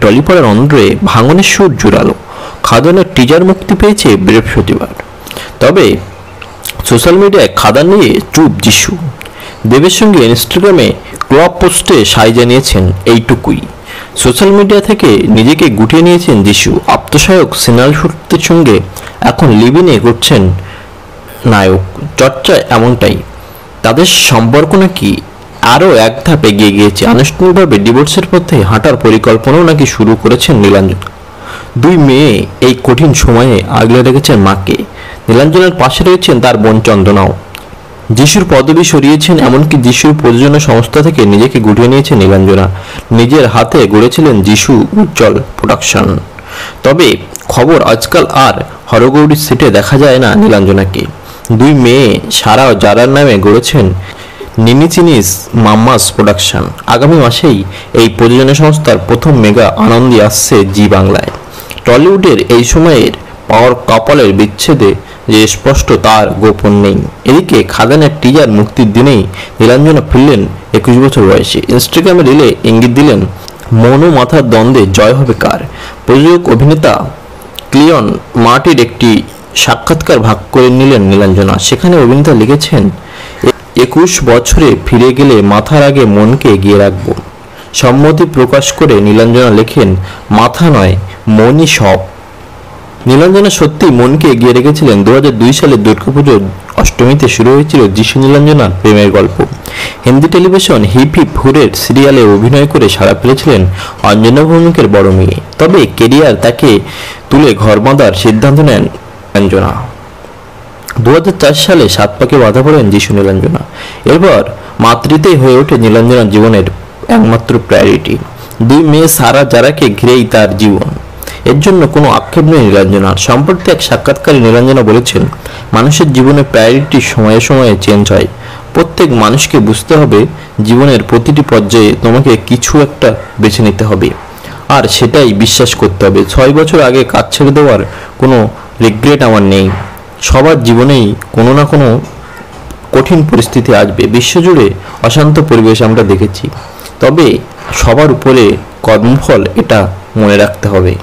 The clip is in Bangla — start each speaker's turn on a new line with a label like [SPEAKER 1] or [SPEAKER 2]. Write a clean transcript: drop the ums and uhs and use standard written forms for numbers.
[SPEAKER 1] টলিপাড়ার অন্ধ্রে ভাঙনের সুর জোরালো, খাদানের টিজার মুক্তি পেয়েছে বৃহস্পতিবার। তবে সোশ্যাল মিডিয়ায় খাদান নিয়ে চুপ যিশু। দেবের সঙ্গে ইনস্টাগ্রামে ক্লব পোস্টে সায় জানিয়েছেন এইটুকুই। সোশ্যাল মিডিয়া থেকে নিজেকে গুটিয়ে নিয়েছেন যিশু। আত্মসহায়ক সিনাল সূত্রের সঙ্গে এখন লিভিনে করছেন নায়ক। চর্চা এমনটাই, তাদের সম্পর্ক নাকি আরও এক ধাপ এগিয়ে গিয়েছে। আনুষ্ঠানিকভাবে ডিভোর্সের পথে হাঁটার পরিকল্পনাও নাকি শুরু করেছেন নীলাঞ্জনা। দুই মেয়ে এই কঠিন সময়ে আগলে রেখেছেন মাকে। নীলাঞ্জনার পাশে রয়েছেন তার বোন চন্দনাও। যিশুর পদবি সরিয়েছেন, এমনকি যিশুর প্রযোজনা সংস্থা থেকে নিজেকে গুটিয়ে নিয়েছেন নীলাঞ্জনা। নিজের হাতে গড়েছিলেন যিশু উজ্জ্বল প্রোডাকশন। তবে খবর, আজকাল আর হরগৌরীর সেটে দেখা যায় না নীলাঞ্জনাকে। দুই মেয়ে সারা জারার নামে গড়েছেন নিনিচিনিস মাম্মাস প্রোডাকশন। আগামী মাসেই এই প্রযোজনা সংস্থার প্রথম মেগা আনন্দী আসছে জি বাংলায়। টলিউডের এই সময়ের পাওয়ার কাপলের বিচ্ছেদে যে স্পষ্ট তার গোপন নেই। এদিকে খাদানের টিজার মুক্তির দিনেই নীলাঞ্জনা ফিরলেন 21 বছর বয়সে। ইনস্টাগ্রামে রিলে ইঙ্গিত দিলেন, মন ও মাথার দ্বন্দ্বে জয় হবে কার। প্রযোজক অভিনেতা ক্লিয়ন মার্টির একটি সাক্ষাৎকার ভাগ করে নিলেন নীলাঞ্জনা। সেখানে অভিনেতা লিখেছেন, 21 বছরে ফিরে গেলে মাথার আগে মনকে এগিয়ে রাখব। সম্মতি প্রকাশ করে নীলাঞ্জনা লেখেন, মাথা নয় মনই সব। নীলাঞ্জনা সত্যি মনকে এগিয়ে রেখেছিলেন। 2002 সালে দুর্গাপুজোর অষ্টমীতে শুরু হয়েছিল যিশু নীলাঞ্জনার প্রেমের গল্প। হিন্দি টেলিভিশন হিপ হিপ হুরের সিরিয়ালে অভিনয় করে সাড়া ফেলেছিলেন অঞ্জনা ভৌমিকের বড় মেয়ে। তবে কেরিয়ার তাকে তুলে ঘর বাঁধার সিদ্ধান্ত নেন নীলাঞ্জনা। 2004 সালে 7 পাকে বাধা পড়েন যিশু নীলাঞ্জনা। এরপর মাতৃতেই হয়ে ওঠে নীলাঞ্জনার জীবনের একমাত্র প্রায়োরিটি। দুই মেয়ে সারা যারাকে ঘিরেই তার জীবন। এর জন্য কোনো আক্ষেপ নেই নীলাঞ্জনার। সম্প্রতি এক সাক্ষাৎকারে নীলাঞ্জনা বলেছেন, মানুষের জীবনে প্রায়োরিটি সময়ে সময়ে চেঞ্জ হয়। প্রত্যেক মানুষকে বুঝতে হবে, জীবনের প্রতিটি পর্যায়ে তোমাকে কিছু একটা বেছে নিতে হবে, আর সেটাই বিশ্বাস করতে হবে। 6 বছর আগে কাজ ছেড়ে দেওয়ার কোনো রিগ্রেট আমার নেই। সবার জীবনেই কোনো না কোনো কঠিন পরিস্থিতি আসবে। বিশ্বজুড়ে অশান্ত পরিবেশ আমরা দেখেছি, তবে সবার উপরে কর্মফল, এটা মনে রাখতে হবে।